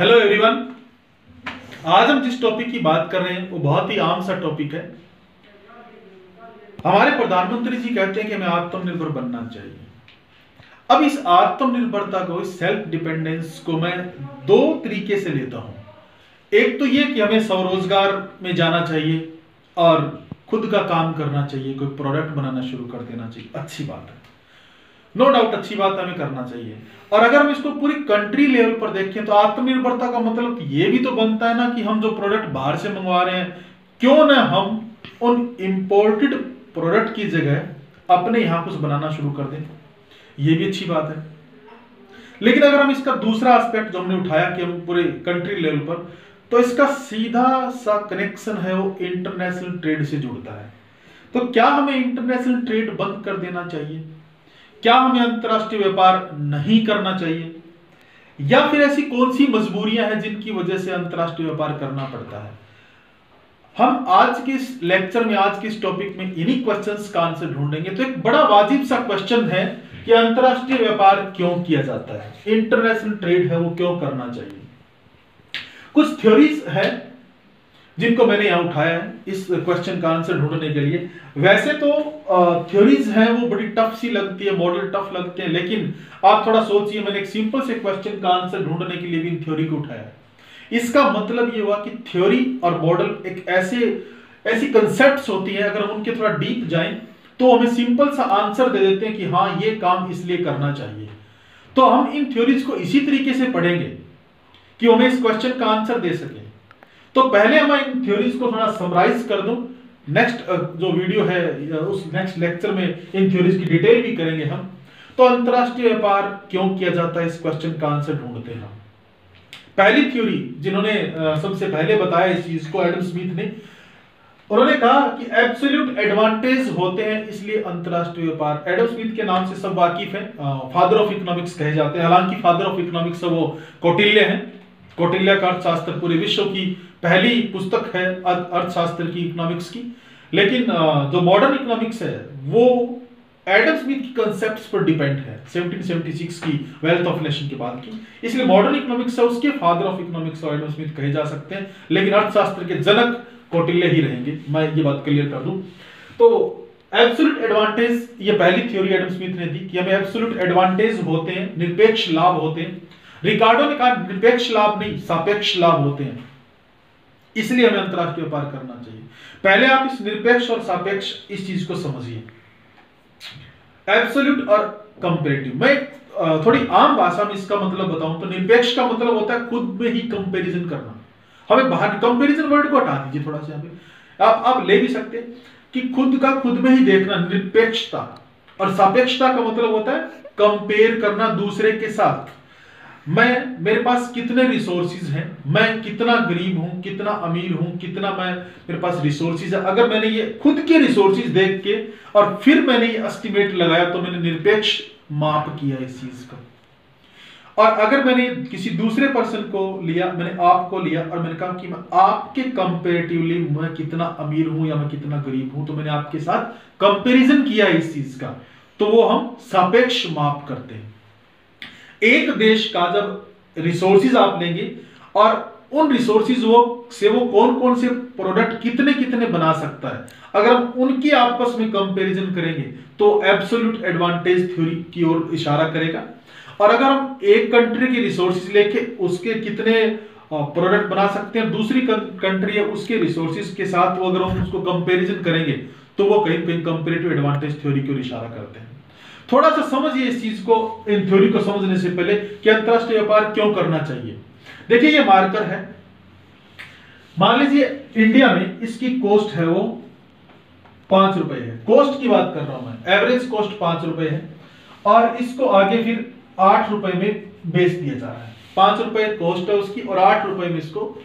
Hello everyone. आज हम जिस टॉपिक की बात कर रहे हैं वो बहुत ही आम सा टॉपिक है। हमारे प्रधानमंत्री जी कहते हैं कि हमें आत्मनिर्भर बनना चाहिए। अब इस आत्मनिर्भरता को, इस सेल्फ डिपेंडेंस को मैं दो तरीके से लेता हूं। एक तो ये कि हमें स्वरोजगार में जाना चाहिए और खुद का काम करना चाहिए, कोई प्रोडक्ट बनाना शुरू कर देना चाहिए। अच्छी बात है, नो डाउट अच्छी बात हमें करना चाहिए। और अगर हम इसको पूरी कंट्री लेवल पर देखें तो आत्मनिर्भरता का मतलब ये भी तो बनता है ना कि हम जो प्रोडक्ट बाहर से मंगवा रहे हैं, क्यों ना हम उन इंपोर्टेड प्रोडक्ट की जगह अपने यहां कुछ बनाना शुरू कर दें। ये भी अच्छी बात है। लेकिन अगर हम इसका दूसरा एस्पेक्ट जो हमने उठाया कि हम पूरे कंट्री लेवल पर, तो इसका सीधा सा कनेक्शन है वो इंटरनेशनल ट्रेड से जुड़ता है। तो क्या हमें इंटरनेशनल ट्रेड बंद कर देना चाहिए? क्या हमें अंतरराष्ट्रीय व्यापार नहीं करना चाहिए? या फिर ऐसी कौन सी मजबूरियां हैं जिनकी वजह से अंतरराष्ट्रीय व्यापार करना पड़ता है? हम आज के इस लेक्चर में, आज के इस टॉपिक में इन्हीं क्वेश्चंस का आंसर ढूंढेंगे। तो एक बड़ा वाजिब सा क्वेश्चन है कि अंतरराष्ट्रीय व्यापार क्यों किया जाता है, इंटरनेशनल ट्रेड है वो क्यों करना चाहिए। कुछ थ्योरीज है जिनको मैंने यहां उठाया है इस क्वेश्चन का आंसर ढूंढने के लिए। वैसे तो थ्योरीज हैं वो बड़ी टफ सी लगती है, मॉडल टफ लगते हैं, लेकिन आप थोड़ा सोचिए, मैंने एक सिंपल से क्वेश्चन का आंसर ढूंढने के लिए भी इन थ्योरी को उठाया है। इसका मतलब ये हुआ कि थ्योरी और मॉडल एक ऐसी कंसेप्ट्स होती हैं, अगर हम उनके थोड़ा डीप जाएं तो हमें सिंपल सा आंसर दे देते हैं कि हाँ ये काम इसलिए करना चाहिए। तो हम इन थ्योरीज को इसी तरीके से पढ़ेंगे कि हमें इस क्वेश्चन का आंसर दे सके। तो पहले मैं इन थ्योरीज को थोड़ा समराइज कर दूं। नेक्स्ट जो वीडियो है उस नेक्स्ट लेक्चर में इन थ्योरीज की डिटेल भी करेंगे हम। तो अंतरराष्ट्रीय व्यापार क्यों किया जाता है, इस क्वेश्चन का आंसर ढूंढते हैं। पहली थ्योरी जिन्होंने सबसे पहले बताया इस चीज को, एडम स्मिथ ने, उन्होंने कहा कि एब्सोल्यूट एडवांटेज होते हैं इसलिए अंतरराष्ट्रीय व्यापार। एडम स्मिथ के नाम से सब वाकिफ हैं, फादर ऑफ इकोनॉमिक्स कहे जाते हैं। हालांकि फादर ऑफ इकोनॉमिक्स वो कौटिल्य हैं। कौटिल्य का अर्थशास्त्र पूरे विश्व की पहली पुस्तक है अर्थशास्त्र की, इकोनॉमिक्स की। लेकिन जो मॉडर्न इकोनॉमिक्स है वो एडम स्मिथ की कॉन्सेप्ट्स पर डिपेंड है, 1776 की वेल्थ ऑफ नेशन के बाद की। इसलिए मॉडर्न इकोनॉमिक्स है उसके फादर ऑफ इकोनॉमिक्स और एडम स्मिथ कहे जा सकते हैं, लेकिन अर्थशास्त्र के जनक कौटिल्य ही रहेंगे। मैं ये बात क्लियर कर दूं। तो एब्सोल्यूट एडवांटेज, ये पहली थ्योरी एडम स्मिथ ने दी कि हमें एब्सोल्यूट एडवांटेज होते हैं, निरपेक्ष लाभ होते हैं। रिकार्डो ने कहा निरपेक्ष लाभ नहीं, सापेक्ष लाभ होते हैं, इसलिए हमें अंतरराष्ट्रीय व्यापार करना चाहिए। पहले आप इस निरपेक्ष और सापेक्ष इस चीज को समझिए, एब्सोल्यूट और कंपैरेटिव। मैं थोड़ी आम भाषा में इसका मतलब बताऊं तो निरपेक्ष का मतलब होता है खुद में ही कंपैरिजन करना। हमें बाहर कंपैरिजन वर्ड को हटा दीजिए थोड़ा सा, यहाँ पे आप ले भी सकते हैं कि खुद का खुद में ही देखना, निरपेक्षता। और सापेक्षता का मतलब होता है कंपेयर करना दूसरे के साथ। मेरे पास कितने रिसोर्सेज हैं, मैं कितना गरीब हूं, कितना अमीर हूं, कितना मेरे पास रिसोर्सेज है। अगर मैंने ये खुद के रिसोर्सेज देख के और फिर मैंने ये एस्टिमेट लगाया तो मैंने निरपेक्ष माप किया इस चीज का। और अगर मैंने किसी दूसरे पर्सन को लिया, मैंने आपको लिया और मैंने कहा कि मैं आपके कंपैरेटिवली मैं कितना अमीर हूं या मैं कितना गरीब हूं, तो मैंने आपके साथ कंपैरिजन किया इस चीज का, तो वो हम सापेक्ष माप करते हैं। एक देश का जब रिसोर्सेज आप लेंगे और उन रिसोर्सेज से वो कौन कौन से प्रोडक्ट कितने कितने बना सकता है, अगर हम उनकी आपस में कंपैरिजन करेंगे तो एब्सोल्यूट एडवांटेज थ्योरी की ओर इशारा करेगा। और अगर हम एक कंट्री की रिसोर्सेज लेके उसके कितने प्रोडक्ट बना सकते हैं, दूसरी कंट्री है उसके रिसोर्सेज के साथ वो अगर हम उसको कंपैरिजन करेंगे तो वो कहीं कहीं कंपैरेटिव एडवांटेज थ्योरी की ओर इशारा करते हैं। थोड़ा सा समझिए इस चीज को, इन थ्योरी को समझने से पहले कि अंतरराष्ट्रीय व्यापार क्यों करना चाहिए। देखिए ये मार्कर है, मान लीजिए इंडिया में इसकी कॉस्ट है वो 5 रुपए है। कॉस्ट की बात कर रहा हूं मैं, एवरेज कॉस्ट 5 रुपए है और इसको आगे फिर 8 रुपए में बेच दिया जा रहा है। 5 रुपए कॉस्ट है उसकी और 8 रुपए में इसको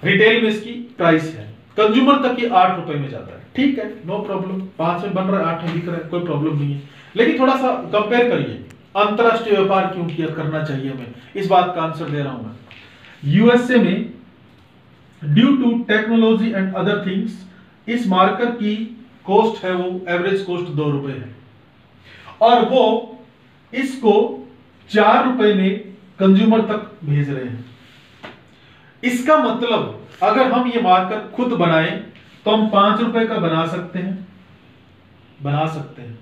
रिटेल में इसकी प्राइस है, कंज्यूमर तक ये 8 रुपए में जाता है। ठीक है, नो प्रॉब्लम, 5 में बन रहा है, 8 में बिक रहा है, कोई प्रॉब्लम नहीं है। लेकिन थोड़ा सा कंपेयर करिए, अंतरराष्ट्रीय व्यापार क्यों किया करना चाहिए हमें, इस बात का आंसर दे रहा हूं मैं। यूएसए में due to technology and other things इस मार्कर की कॉस्ट है वो एवरेज कॉस्ट 2 रुपए है और वो इसको 4 रुपए में कंज्यूमर तक भेज रहे हैं। इसका मतलब अगर हम ये मार्कर खुद बनाएं तो हम 5 रुपए का बना सकते हैं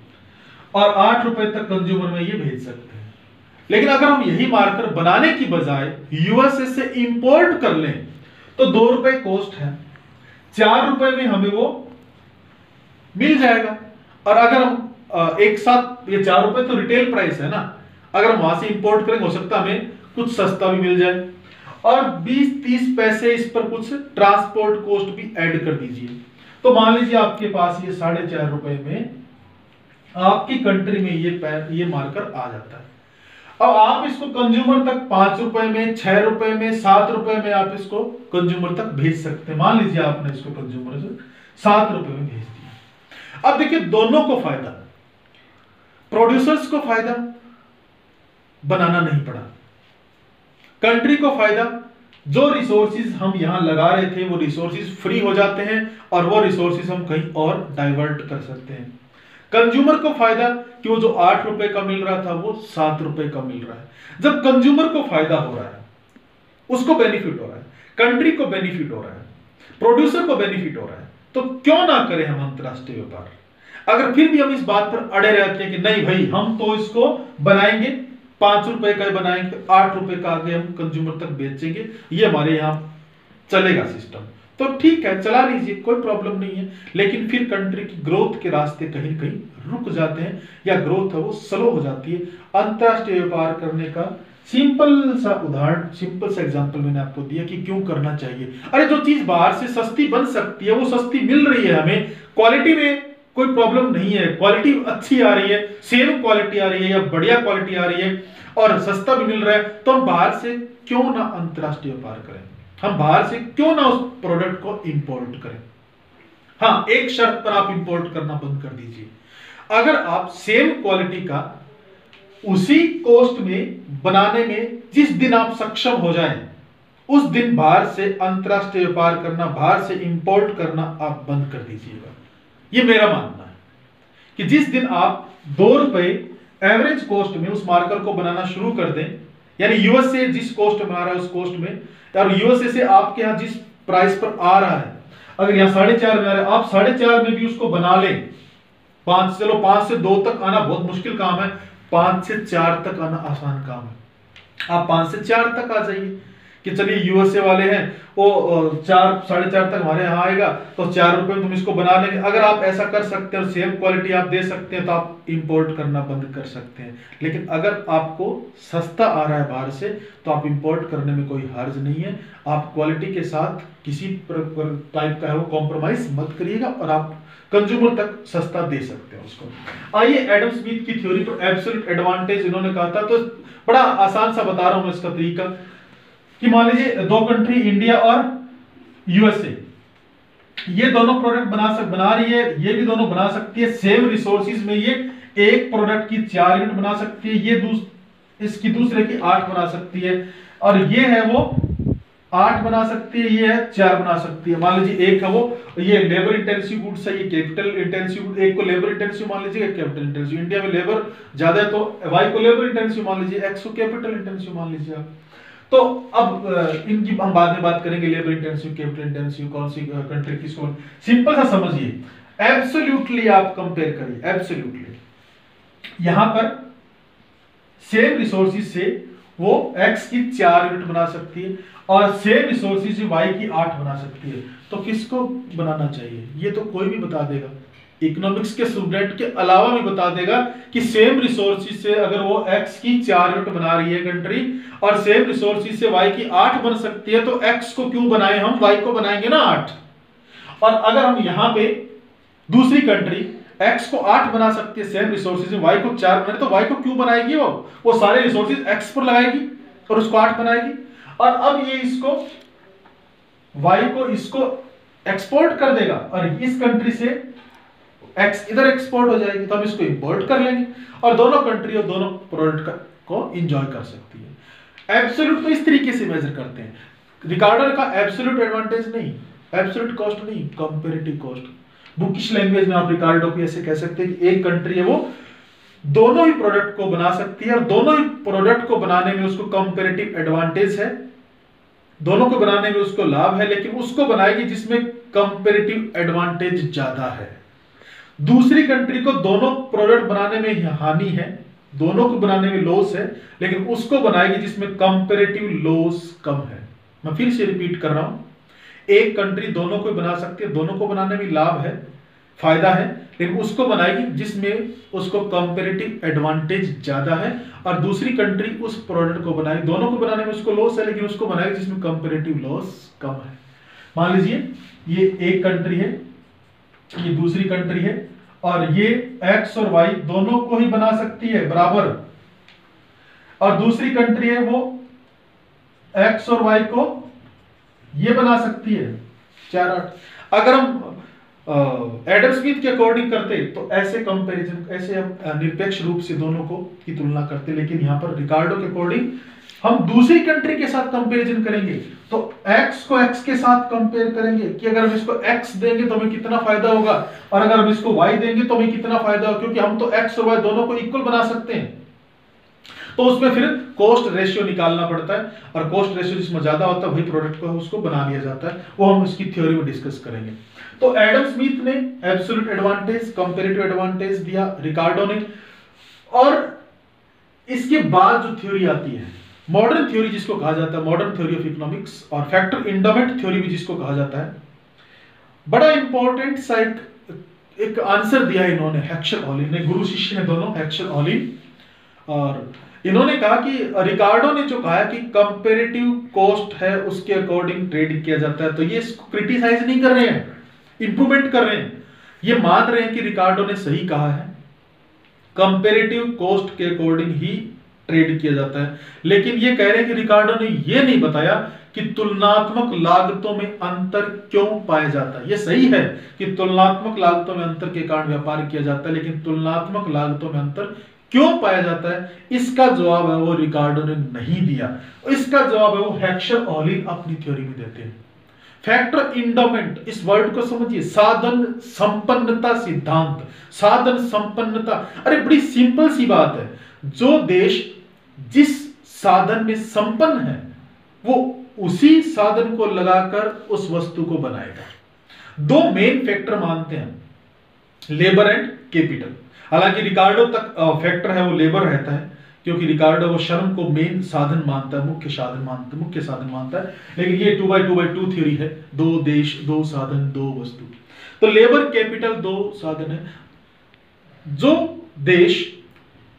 और 8 रुपए तक कंज्यूमर में ये भेज सकते हैं। लेकिन अगर हम यही मार्कर बनाने की बजाय यूएसए से इंपोर्ट कर लें तो 2 रुपए कॉस्ट है, 4 रुपए में हमें वो मिल जाएगा। और अगर हम एक साथ, ये 4 रुपए तो रिटेल प्राइस है ना, अगर हम वहां से इंपोर्ट करेंगे हो सकता है हमें कुछ सस्ता भी मिल जाए, और 20-30 पैसे इस पर कुछ ट्रांसपोर्ट कॉस्ट भी ऐड कर दीजिए। तो मान लीजिए आपके पास ये 4.5 रुपए में आपकी कंट्री में ये मार्कर आ जाता है। अब आप इसको कंज्यूमर तक 5 रुपए में, 6 रुपए में, 7 रुपए में आप इसको कंज्यूमर तक भेज सकते हैं। मान लीजिए आपने इसको कंज्यूमर से 7 रुपए में भेज दिया। अब देखिए दोनों को फायदा, प्रोड्यूसर्स को फायदा, बनाना नहीं पड़ा, कंट्री को फायदा, जो रिसोर्सेज हम यहां लगा रहे थे वो रिसोर्सेज फ्री हो जाते हैं और वो रिसोर्सेज हम कहीं और डाइवर्ट कर सकते हैं। कंज्यूमर को फायदा कि वो जो 8 रुपए का मिल रहा था वो 7 रुपए का मिल रहा है। जब कंज्यूमर को फायदा हो रहा है, उसको बेनिफिट हो रहा है, कंट्री को बेनिफिट हो रहा है, प्रोड्यूसर को बेनिफिट हो रहा है, तो क्यों ना करें हम अंतरराष्ट्रीय व्यापार। अगर फिर भी हम इस बात पर अड़े रहते हैं कि नहीं भाई हम तो इसको बनाएंगे 5 रुपए का बनाएंगे, 8 रुपए का आगे हम कंज्यूमर तक बेचेंगे, ये हमारे यहां चलेगा सिस्टम, तो ठीक है चला लीजिए, कोई प्रॉब्लम नहीं है। लेकिन फिर कंट्री की ग्रोथ के रास्ते कहीं कहीं रुक जाते हैं या ग्रोथ है वो स्लो हो जाती है। अंतरराष्ट्रीय व्यापार करने का सिंपल सा उदाहरण, सिंपल सा एग्जांपल मैंने आपको दिया कि क्यों करना चाहिए। अरे जो चीज बाहर से सस्ती बन सकती है वो सस्ती मिल रही है, हमें क्वालिटी में कोई प्रॉब्लम नहीं है, क्वालिटी अच्छी आ रही है, सेम क्वालिटी आ रही है या बढ़िया क्वालिटी आ रही है और सस्ता भी मिल रहा है, तो हम बाहर से क्यों ना अंतरराष्ट्रीय व्यापार करें, हम बाहर से क्यों ना उस प्रोडक्ट को इंपोर्ट करें। हाँ, एक शर्त पर आप इंपोर्ट करना बंद कर दीजिए, अगर आप सेम क्वालिटी का उसी कॉस्ट में बनाने में जिस दिन आप सक्षम हो जाएं, उस दिन बाहर से अंतरराष्ट्रीय व्यापार करना, बाहर से इंपोर्ट करना आप बंद कर दीजिएगा। ये मेरा मानना है कि जिस दिन आप 2 रुपए एवरेज कॉस्ट में उस मार्कर को बनाना शुरू कर दें, यानी यूएस से जिस कॉस्ट में आ रहा है उस कॉस्ट में, और यूएसए से आपके यहां जिस प्राइस पर आ रहा है, अगर यहां 4.5 में आ रहा है, आप 4.5 में भी उसको बना लें। 5 से 2 तक आना बहुत मुश्किल काम है, 5 से 4 तक आना आसान काम है। आप 5 से 4 तक आ जाइए कि चलिए यूएसए वाले हैं वो 4-4.5 तक हमारे यहाँ आएगा, तो 4 रुपए में तुम इसको बना लेंगे। अगर आप ऐसा कर सकते हैं और सेम क्वालिटी आप दे सकते हैं तो आप इंपोर्ट करना बंद कर सकते हैं। लेकिन अगर आपको सस्ता आ रहा है बाहर से तो आप इंपोर्ट करने में कोई हर्ज नहीं है। आप क्वालिटी के साथ किसी टाइप का है वो कॉम्प्रोमाइज मत करिएगा और आप कंज्यूमर तक सस्ता दे सकते हैं उसको। आइए एडम स्मिथ की थ्योरी पर एब्सोल्यूट एडवांटेज इन्होंने कहा था, तो बड़ा आसान सा बता रहा हूं मैं इसका तरीका कि मान लीजिए 2 कंट्री इंडिया और यूएसए, ये दोनों प्रोडक्ट बना रही है, ये भी दोनों बना सकती है, सेम रिसोर्सेज में ये एक प्रोडक्ट की 4 यूनिट बना सकती है, ये इसकी दूसरे की 8 बना सकती है, और ये है वो 8 बना सकती है, ये है 4 बना सकती है। मान लीजिए एक है वो, ये लेबर इंटेंसिव गुड्स है, ये कैपिटल इंटेंसिव, एक को लेबर इंटेंसिव मान लीजिए, एक कैपिटल इंटेंसिव। इंडिया में लेबर ज्यादा है तो वाई को लेबर इंटेंसिव मान लीजिए, एक्स को कैपिटल इंटेंसिव मान लीजिए आप। तो अब इनकी हम बाद में बात करेंगे, लेबर इंटेंसिव, कैपिटल इंटेंसिव, कौन सी कंट्री किसको। सिंपल सा समझिए, एब्सोल्युटली आप कंपेयर करिए, एब्सोल्युटली यहां पर सेम रिसोर्सेज से वो x की 4 यूनिट बना सकती है और सेम रिसोर्सेज से y की 8 बना सकती है, तो किसको बनाना चाहिए ये तो कोई भी बता देगा। इकोनॉमिक्स के स्टूडेंट के अलावा भी बता देगा कि सेम रिसोर्सेज से अगर वो x की 4 यूनिट बना रही है कंट्री और सेम रिसोर्सेज से y की 8 बन सकती है, तो x को क्यों बनाए हम, y को बनाएंगे ना 8। और अगर हम यहां पे दूसरी कंट्री x को 8 बना सकती है सेम रिसोर्सेज में, y को 4 बनाए, तो y को क्यों बनाएगी, वो सारे रिसोर्सेज x पर लगाएगी और उसको 8 बनाएगी। और अब ये इसको y को इसको एक्सपोर्ट कर देगा और इस कंट्री से x इधर एक्सपोर्ट हो जाएगी, तो हम इसको इंपोर्ट कर लेंगे और दोनों कंट्री और दोनों प्रोडक्ट को एंजॉय कर सकती है। एब्सोल्यूट तो इस तरीके से मेजर करते हैं, रिकार्डो का एब्सोल्यूट एडवांटेज नहीं, एब्सोल्यूट कॉस्ट नहीं, कंपैरेटिव कॉस्ट। बुकिश लैंग्वेज में आप रिकार्डो को ऐसे कह सकते हैं कि एक कंट्री है वो दोनों ही प्रोडक्ट को बना सकती है और दोनों ही प्रोडक्ट को बनाने में उसको कंपैरेटिव एडवांटेज है, दोनों को बनाने में उसको लाभ है, लेकिन उसको बनाएगी जिसमें कंपेरेटिव एडवांटेज ज्यादा है। दूसरी कंट्री को दोनों प्रोडक्ट बनाने में हानि है, दोनों को बनाने में लॉस है, लेकिन उसको बनाएगी जिसमें कंपेरेटिव लॉस कम है। मैं फिर से रिपीट कर रहा हूं, एक कंट्री दोनों को बना सकती है, दोनों को बनाने में लाभ है, फायदा है, लेकिन उसको बनाएगी जिसमें उसको कंपेरेटिव एडवांटेज ज्यादा है, और दूसरी कंट्री उस प्रोडक्ट को बनाएगी, दोनों को बनाने में उसको लॉस है, लेकिन उसको बनाएगी जिसमें कंपेरेटिव लॉस कम है। मान लीजिए ये एक कंट्री है, ये दूसरी कंट्री है, और ये एक्स और वाई दोनों को ही बना सकती है बराबर, और दूसरी कंट्री है वो एक्स और वाई को ये बना सकती है 4-8। अगर हम एडम स्मिथ के अकॉर्डिंग करते तो ऐसे कंपैरिजन, ऐसे हम निरपेक्ष रूप से दोनों को की तुलना करते, लेकिन यहां पर रिकार्डो के अकॉर्डिंग हम दूसरी कंट्री के साथ कंपैरिजन करेंगे, तो x को x के साथ कंपेयर करेंगे कि अगर हम इसको x देंगे तो हमें कितना फायदा होगा, और अगर हम इसको y देंगे तो हमें कितना फायदा होगा, क्योंकि हम तो x और y दोनों को इक्वल बना सकते हैं। तो उसमें फिर कॉस्ट रेशियो निकालना पड़ता है, और कॉस्ट रेशियो जिसमें ज्यादा होता है वही प्रोडक्ट को उसको बना लिया जाता है, वो हम उसकी थ्योरी में डिस्कस करेंगे। तो एडम स्मिथ ने एब्सोल्यूट एडवांटेज, कंपैरेटिव एडवांटेज दिया, रिकार्डो ने, और इसके बाद जो थ्योरी आती है मॉडर्न थ्योरी जिसको कहा जाता है, मॉडर्न थ्योरी ऑफ इकोनॉमिक्स, और फैक्टर इंडोमेंट थ्योरी भी जिसको कहा जाता है। बड़ा इंपॉर्टेंट सा एक आंसर दिया इन्होंने, हेक्शल ऑलिन ने, गुरु शिष्य हैं दोनों, हेक्शल ऑलिन, और इन्होंने कहा कि रिकार्डो ने जो कहा कि कंपैरेटिव कॉस्ट है उसके अकॉर्डिंग ट्रेड किया जाता है, तो ये इसको क्रिटिसाइज नहीं कर रहे हैं, इंप्रूवमेंट कर रहे हैं, ये मान रहे हैं कि रिकार्डो ने सही कहा है, कंपैरेटिव कॉस्ट के अकॉर्डिंग ही ट्रेड किया जाता है। लेकिन ये कह रहे हैं कि रिकार्डो ने ये नहीं बताया कि तुलनात्मक लागतों में अंतर क्यों पाया जाता है। ये सही है कि तुलनात्मक लागतों में अंतर के कारण व्यापार किया जाता है, लेकिन तुलनात्मक लागतों में अंतर क्यों पाया जाता है, इसका जवाब है वो रिकार्डो ने नहीं दिया, इसका जवाब है वो हेक्शल ऑलिन अपनी थ्योरी में देते हैं। फैक्टर इंडोमेंट, इस वर्ड को समझिए, साधन संपन्नता सिद्धांत, साधन संपन्नता, अरे बड़ी सिंपल सी बात है, जो देश जिस साधन में संपन्न है वो उसी साधन को लगाकर उस वस्तु को बनाएगा। दो मेन फैक्टर मानते हैं, लेबर एंड कैपिटल। हालांकि रिकार्डो तक फैक्टर है वो लेबर रहता है, क्योंकि रिकार्डो वो श्रम को मेन साधन मानता है, मुख्य साधन मानता है, लेकिन ये 2x2 थ्योरी है, दो देश दो साधन दो वस्तु। तो लेबर कैपिटल दो साधन है। जो देश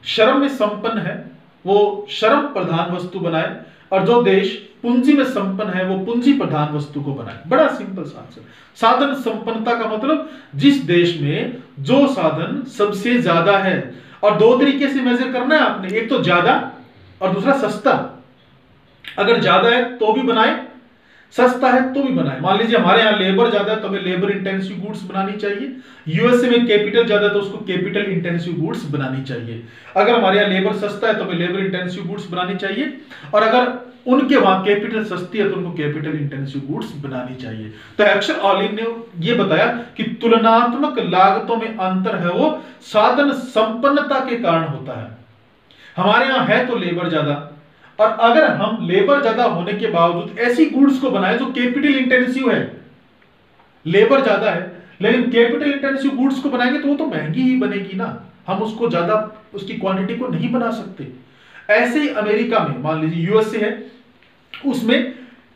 श्रम में संपन्न है वो श्रम प्रधान वस्तु बनाए, और जो देश पूंजी में संपन्न है वो पूंजी प्रधान वस्तु को बनाए। बड़ा सिंपल सा आंसर। साधन संपन्नता का मतलब जिस देश में जो साधन सबसे ज्यादा है, और दो तरीके से मेजर करना है आपने, एक तो ज्यादा और दूसरा सस्ता। अगर ज्यादा है तो भी बनाए, सस्ता है तो भी बनाए। मान लीजिए हमारे यहाँ लेबर ज्यादा है तो हमें लेबर इंटेंसिव गुड्स बनानी चाहिए, यूएसए में कैपिटल ज्यादा है तो उसको कैपिटल इंटेंसिव गुड्स बनानी चाहिए। अगर हमारे यहाँ लेबर सस्ता है तो हमें लेबर इंटेंसिव गुड्स बनानी चाहिए, और अगर उनके वहां कैपिटल सस्ती है तो उनको कैपिटल इंटेंसिव गुड्स बनानी चाहिए। तो हेक्शल ऑलिन ने यह बताया कि तुलनात्मक लागतों में अंतर है वो साधन संपन्नता के कारण होता है। हमारे यहाँ है तो लेबर ज्यादा, और अगर हम लेबर ज्यादा होने के बावजूद ऐसी गुड्स को बनाए जो कैपिटल इंटेंसिव है, लेबर ज्यादा है लेकिन कैपिटल इंटेंसिव गुड्स को बनाएंगे तो वो तो महंगी ही बनेगी ना, हम उसको ज्यादा उसकी क्वांटिटी को नहीं बना सकते। ऐसे ही अमेरिका में मान लीजिए यूएसए है, उसमें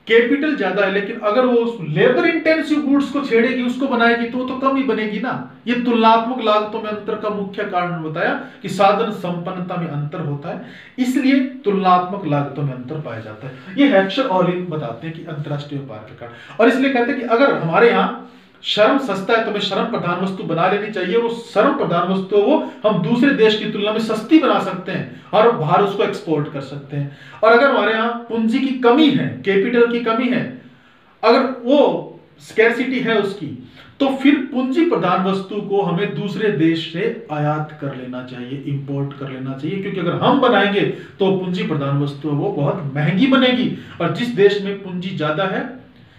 कैपिटल ज्यादा है, लेकिन अगर वो लेबर इंटेंसिव गुड्स को छेड़ेगी, उसको बनाएगी तो कम ही बनेगी ना। ये तुलनात्मक लागतों में अंतर का मुख्य कारण बताया कि साधन संपन्नता में अंतर होता है, इसलिए तुलनात्मक लागतों में अंतर पाया जाता है। ये हेक्शल ऑलिन बताते हैं कि अंतरराष्ट्रीय व्यापार के कारण, और इसलिए कहते हैं कि अगर हमारे यहाँ श्रम सस्ता है तो हमें श्रम प्रधान वस्तु बना लेनी चाहिए, वो श्रम प्रधान वस्तु वो हम दूसरे देश की तुलना में सस्ती बना सकते हैं और बाहर उसको एक्सपोर्ट कर सकते हैं। और अगर हमारे यहाँ पूंजी की कमी है, कैपिटल की कमी है, अगर वो स्कैरसिटी है उसकी, तो फिर पूंजी प्रधान वस्तु को हमें दूसरे देश से आयात कर लेना चाहिए, इंपोर्ट कर लेना चाहिए, क्योंकि अगर हम बनाएंगे तो पूंजी प्रधान वस्तु वो बहुत महंगी बनेगी, और जिस देश में पूंजी ज्यादा है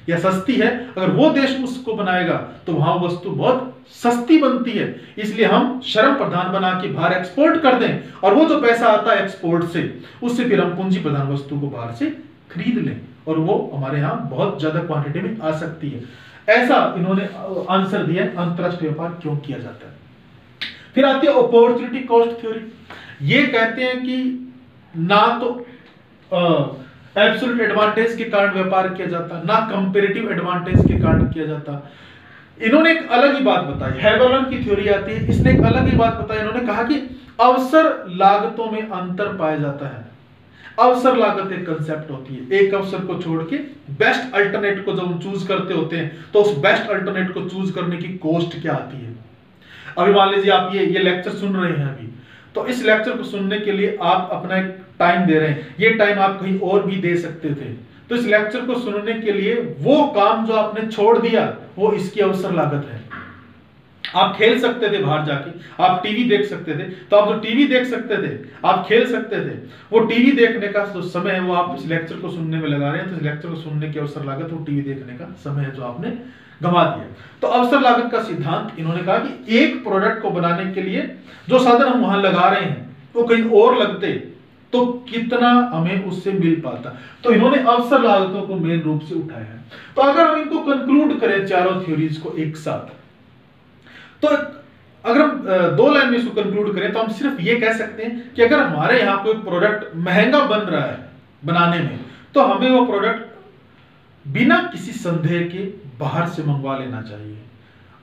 या सस्ती है, अगर वो देश उसको बनाएगा तो वहां वस्तु बहुत सस्ती बनती है। इसलिए हम श्रम प्रधान बना के बाहर एक्सपोर्ट कर दें, और वो जो पैसा आता है एक्सपोर्ट से, उससे फिर हम पूंजी प्रधान वस्तु को बाहर से खरीद लें और वो हमारे यहाँ बहुत ज्यादा क्वांटिटी में आ सकती है। ऐसा इन्होंने आंसर दिया अंतरराष्ट्रीय व्यापार क्यों किया जाता है। फिर आती है अपॉर्चुनिटी कॉस्ट थ्योरी। ये कहते हैं कि ना तो एब्सोल्यूट एडवांटेज के कारण व्यापार किया जाता, ना कंपैरेटिव एडवांटेज के कारण किया जाता। इन्होंने एक अलग ही बात बताई, हैवलॉन की थ्योरी आती है, इसने एक अलग ही बात बताई। इन्होंने कहा कि अवसर लागतों में अंतर पाया जाता है। अवसर लागत एक कंसेप्ट होती है, एक अवसर को छोड़ के बेस्ट अल्टरनेट को जब हम चूज करते होते हैं तो उस बेस्ट अल्टरनेट को चूज करने की कॉस्ट क्या आती है। अभी मान लीजिए आप ये लेक्चर सुन रहे हैं अभी, तो इस लेक्चर को सुनने के लिए आप अपना एक टाइम दे रहे हैं, ये टाइम आप कहीं और भी दे सकते थे। तो इस लेक्चर को सुनने के लिए वो काम जो आपने छोड़ दिया वो इसकी अवसर लागत है। आप खेल सकते थे बाहर जाके, आप टीवी देख सकते थे, तो आप जो टीवी देख सकते थे, आप खेल सकते थे, वो टीवी देखने का जो समय है वो आप इस लेक्चर को सुनने में लगा रहे हैं। तो इस लेक्चर को सुनने की अवसर लागत वो टीवी देखने का समय है जो आपने गंवा दिया। तो अवसर लागत का सिद्धांत इन्होंने कहा कि एक प्रोडक्ट को बनाने के लिए जो साधन हम वहां लगा रहे हैं वो कहीं और लगते तो कितना हमें उससे मिल पाता। तो इन्होंने अवसर लागतों को मेन रूप से उठाया है। तो अगर हम इनको कंक्लूड करें चारों थ्योरीज को एक साथ, तो अगर हम दो लाइन में इसको कंक्लूड करें तो हम सिर्फ ये कह सकते हैं कि अगर हमारे यहाँ कोई प्रोडक्ट महंगा बन रहा है बनाने में, तो हमें वो प्रोडक्ट बिना किसी संदेह के बाहर से मंगवा लेना चाहिए।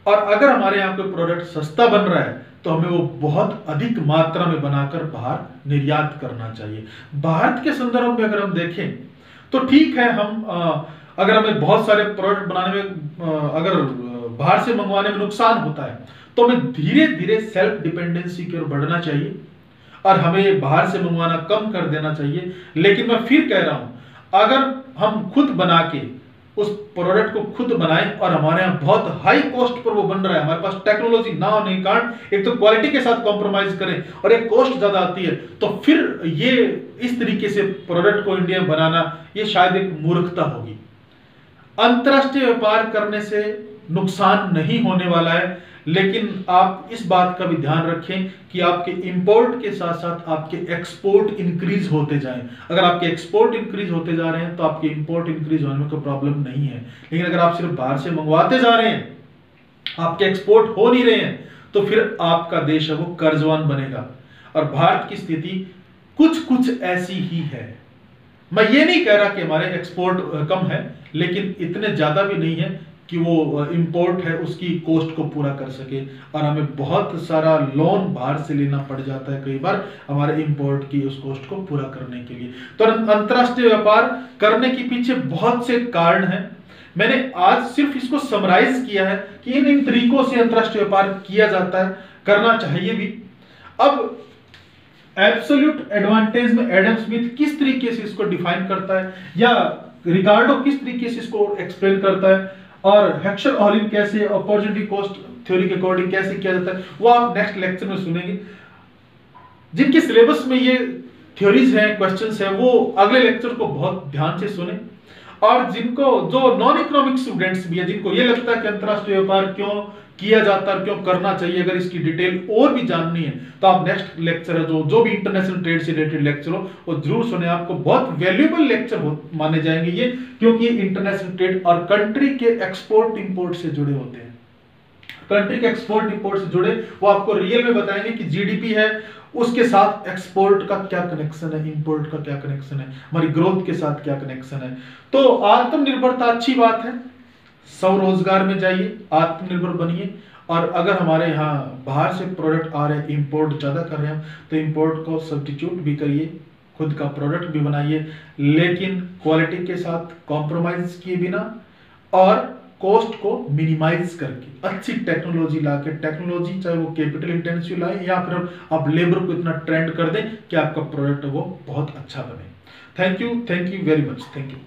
और अगर हमारे यहाँ कोई प्रोडक्ट सस्ता बन रहा है तो हमें वो बहुत अधिक मात्रा में बनाकर बाहर निर्यात करना चाहिए। भारत के संदर्भ में अगर हम देखें तो ठीक है, हम अगर हमें बहुत सारे प्रोडक्ट बनाने में अगर बाहर से मंगवाने में नुकसान होता है तो हमें धीरे धीरे सेल्फ डिपेंडेंसी की ओर बढ़ना चाहिए और हमें बाहर से मंगवाना कम कर देना चाहिए। लेकिन मैं फिर कह रहा हूं, अगर हम खुद बना के उस प्रोडक्ट को खुद बनाएं और हमारे यहाँ बहुत हाई कॉस्ट पर वो बन रहा है, हमारे पास टेक्नोलॉजी ना होने के कारण एक तो क्वालिटी के साथ कॉम्प्रोमाइज करें और एक कॉस्ट ज्यादा आती है, तो फिर ये इस तरीके से प्रोडक्ट को इंडिया में बनाना ये शायद एक मूर्खता होगी। अंतरराष्ट्रीय व्यापार करने से नुकसान नहीं होने वाला है, लेकिन आप इस बात का भी ध्यान रखें कि आपके इंपोर्ट के साथ साथ आपके एक्सपोर्ट इंक्रीज होते जाएं। अगर आपके एक्सपोर्ट इंक्रीज होते जा रहे हैं तो आपके इंपोर्ट इंक्रीज होने में कोई प्रॉब्लम नहीं है। लेकिन अगर आप सिर्फ बाहर से मंगवाते जा रहे हैं, आपके एक्सपोर्ट हो नहीं रहे हैं, तो फिर आपका देश है वो कर्जवान बनेगा। और भारत की स्थिति कुछ ऐसी ही है। मैं ये नहीं कह रहा कि हमारे एक्सपोर्ट कम है, लेकिन इतने ज्यादा भी नहीं है कि वो इंपोर्ट है उसकी कॉस्ट को पूरा कर सके, और हमें बहुत सारा लोन बाहर से लेना पड़ जाता है कई बार हमारे इंपोर्ट की उस कॉस्ट को पूरा करने के लिए। तो अंतरराष्ट्रीय व्यापार करने के पीछे बहुत से कारण हैं। मैंने आज सिर्फ इसको समराइज किया है कि इन तरीकों से अंतरराष्ट्रीय व्यापार किया जाता है, करना चाहिए भी। अब एब्सोल्यूट एडवांटेज में एडम स्मिथ किस तरीके से इसको डिफाइन करता है या रिकार्डो किस तरीके से इसको एक्सप्लेन करता है, और हेक्सर ऑलिन कैसे अपॉर्चुनिटी कॉस्ट थ्योरी के अकॉर्डिंग कैसे किया जाता है, वो आप नेक्स्ट लेक्चर में सुनेंगे। जिनके सिलेबस में ये थ्योरीज हैं, क्वेश्चंस हैं, वो अगले लेक्चर को बहुत ध्यान से सुने। और जिनको जो नॉन इकोनॉमिक स्टूडेंट्स भी है, जिनको ये लगता है कि अंतरराष्ट्रीय व्यापार क्यों किया जाता है, क्यों करना चाहिए, अगर इसकी डिटेल और भी जाननी है तो आप नेक्स्ट लेक्चर है जो भी इंटरनेशनल ट्रेड से रिलेटेड लेक्चर हो वो जरूर सुने। आपको बहुत वैल्यूएबल लेक्चर माने जाएंगे ये, क्योंकि इंटरनेशनल ट्रेड और कंट्री के एक्सपोर्ट इंपोर्ट से जुड़े होते हैं। कंट्री के एक्सपोर्ट इंपोर्ट से जुड़े, वो आपको रियल में बताएंगे कि जीडीपी है उसके साथ एक्सपोर्ट का क्या कनेक्शन है, इंपोर्ट का क्या कनेक्शन है, हमारी ग्रोथ के साथ क्या कनेक्शन है। तो आत्मनिर्भरता अच्छी बात है, स्वरोजगार में जाइए, आत्मनिर्भर बनिए। और अगर हमारे यहाँ बाहर से प्रोडक्ट आ रहे हैं, इंपोर्ट ज्यादा कर रहे हैं, तो इंपोर्ट को सब्स्टिट्यूट भी करिए, खुद का प्रोडक्ट भी बनाइए, लेकिन क्वालिटी के साथ कॉम्प्रोमाइज किए बिना और कॉस्ट को मिनिमाइज करके अच्छी टेक्नोलॉजी लाके, टेक्नोलॉजी चाहे वो कैपिटल इंटेंसिव लाए या फिर आप लेबर को इतना ट्रेंड कर दें कि आपका प्रोडक्ट वो बहुत अच्छा बने। Thank you very much, thank you.